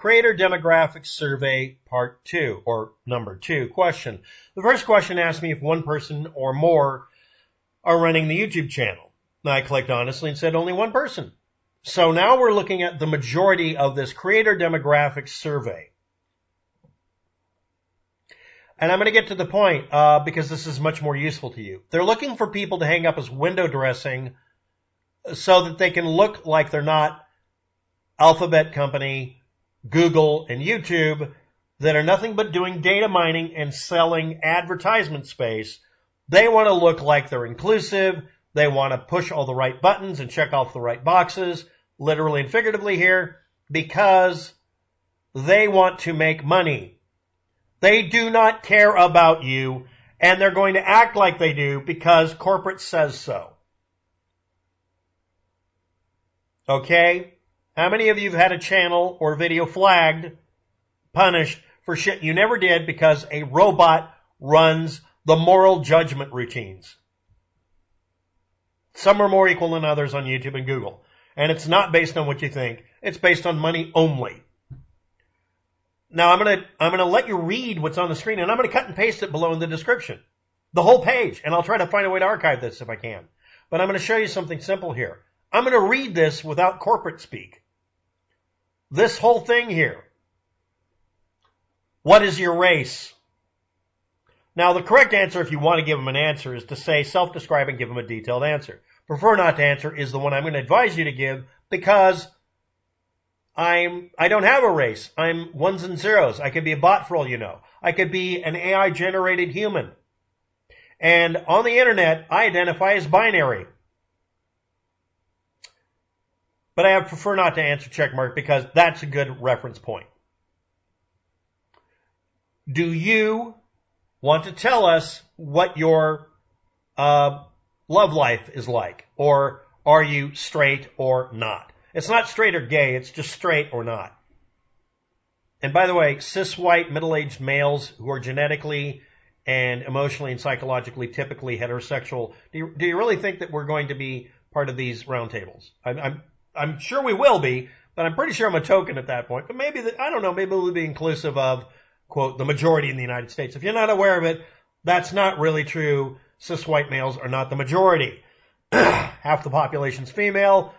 Creator Demographics Survey Part 2, or number 2 question. The first question asked me if one person or more are running the YouTube channel. I clicked honestly and said only one person. So now we're looking at the majority of this Creator Demographics Survey. And I'm going to get to the point because this is much more useful to you. They're looking for people to hang up as window dressing so that they can look like they're not Alphabet Company, Google, and YouTube that are nothing but doing data mining and selling advertisement space. They want to look like they're inclusive. They want to push all the right buttons and check off the right boxes, literally and figuratively here, because they want to make money. They do not care about you, and they're going to act like they do because corporate says so. Okay? How many of you have had a channel or video flagged, punished for shit you never did because a robot runs the moral judgment routines? Some are more equal than others on YouTube and Google. And it's not based on what you think. It's based on money only. Now, I'm going to let you read what's on the screen, and I'm going to cut and paste it below in the description. The whole page. And I'll try to find a way to archive this if I can. But I'm going to show you something simple here. I'm going to read this without corporate speak. This whole thing here. What is your race? Now, the correct answer, if you want to give them an answer, is to say self-describe and give them a detailed answer. Prefer not to answer is the one I'm going to advise you to give because I don't have a race. I'm ones and zeros. I could be a bot for all you know. I could be an AI-generated human. And on the internet, I identify as binary. But I prefer not to answer checkmark because that's a good reference point. Do you want to tell us what your love life is like? Or are you straight or not? It's not straight or gay, it's just straight or not. And by the way, cis white middle-aged males who are genetically and emotionally and psychologically typically heterosexual, do you really think that we're going to be part of these roundtables? I'm sure we will be, but I'm pretty sure I'm a token at that point. But maybe, I don't know, maybe we'll be inclusive of, quote, the majority in the United States. If you're not aware of it, that's not really true. Cis white males are not the majority. Half the population's female.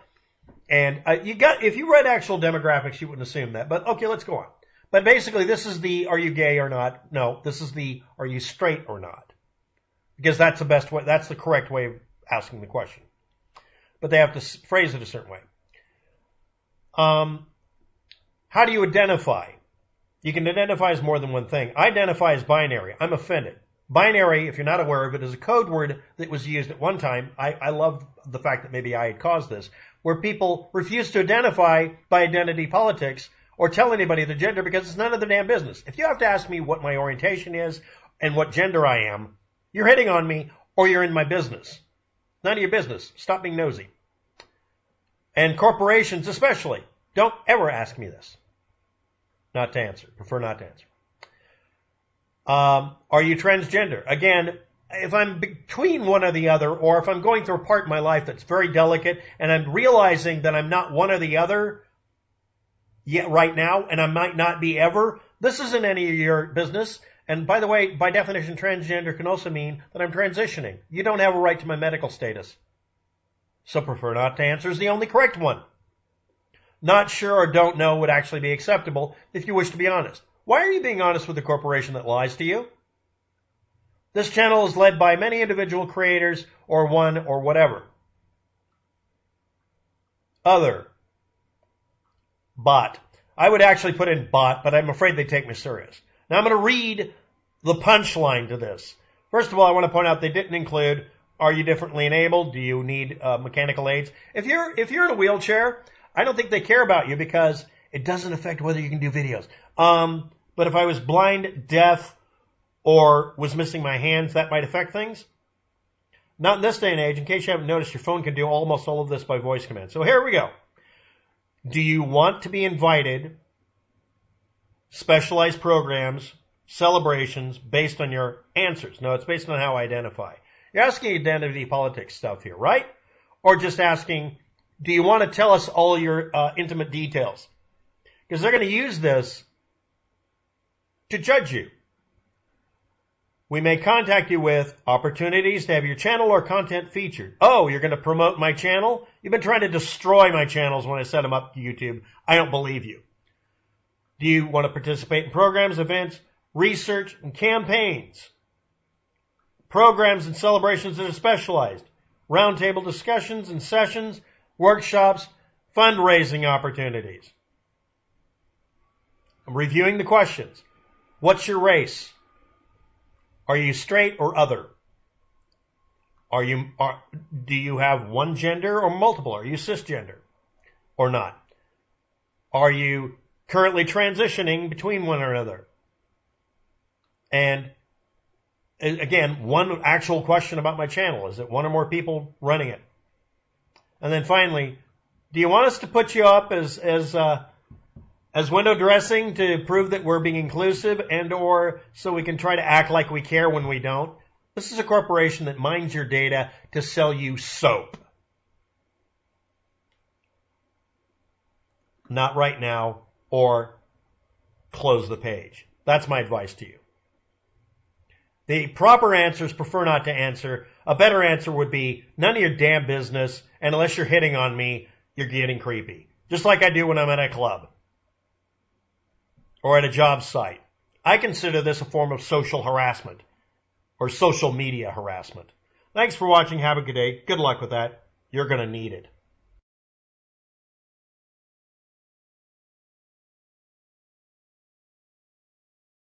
And if you read actual demographics, you wouldn't assume that. But okay, let's go on. But basically, this is the are you gay or not? No, this is the are you straight or not? Because that's the best way, that's the correct way of asking the question. But they have to phrase it a certain way. How do you identify? You can identify as more than one thing. I identify as binary. I'm offended. Binary, if you're not aware of it, is a code word that was used at one time. I love the fact that maybe I had caused this, where people refuse to identify by identity politics or tell anybody their gender because it's none of their damn business. If you have to ask me what my orientation is and what gender I am, you're hitting on me or you're in my business. None of your business. Stop being nosy. And corporations especially. Don't ever ask me this. Not to answer. Prefer not to answer. Are you transgender? Again, if I'm between one or the other, or if I'm going through a part in my life that's very delicate, and I'm realizing that I'm not one or the other yet right now, and I might not be ever, this isn't any of your business. And by the way, by definition, transgender can also mean that I'm transitioning. You don't have a right to my medical status. So prefer not to answer is the only correct one. Not sure or don't know would actually be acceptable if you wish to be honest. Why are you being honest with a corporation that lies to you? This channel is led by many individual creators or one or whatever. Other. Bot. I would actually put in bot, but I'm afraid they take me serious. Now I'm going to read the punchline to this. First of all, I want to point out they didn't include, are you differently enabled? Do you need mechanical aids? If you're in a wheelchair, I don't think they care about you because it doesn't affect whether you can do videos. But if I was blind, deaf, or was missing my hands, that might affect things. Not in this day and age. In case you haven't noticed, your phone can do almost all of this by voice command. So here we go. Do you want to be invited, specialized programs, celebrations based on your answers? No, it's based on how I identify. You're asking identity politics stuff here, right? Or just asking, do you want to tell us all your intimate details? because they're going to use this to judge you. We may contact you with opportunities to have your channel or content featured. Oh, you're going to promote my channel? You've been trying to destroy my channels when I set them up to YouTube. I don't believe you. Do you want to participate in programs, events, research, and campaigns? Programs and celebrations that are specialized. Roundtable discussions and sessions, workshops, fundraising opportunities. I'm reviewing the questions. What's your race? Are you straight or other? Do you have one gender or multiple? Are you cisgender or not? Are you currently transitioning between one another? And again, one actual question about my channel. Is it one or more people running it? And then finally, do you want us to put you up as window dressing to prove that we're being inclusive and or so we can try to act like we care when we don't? This is a corporation that mines your data to sell you soap. Not right now, or close the page. That's my advice to you. The proper answers prefer not to answer. A better answer would be none of your damn business, and unless you're hitting on me, you're getting creepy. Just like I do when I'm at a club or at a job site. I consider this a form of social harassment or social media harassment. Thanks for watching. Have a good day. Good luck with that. You're going to need it.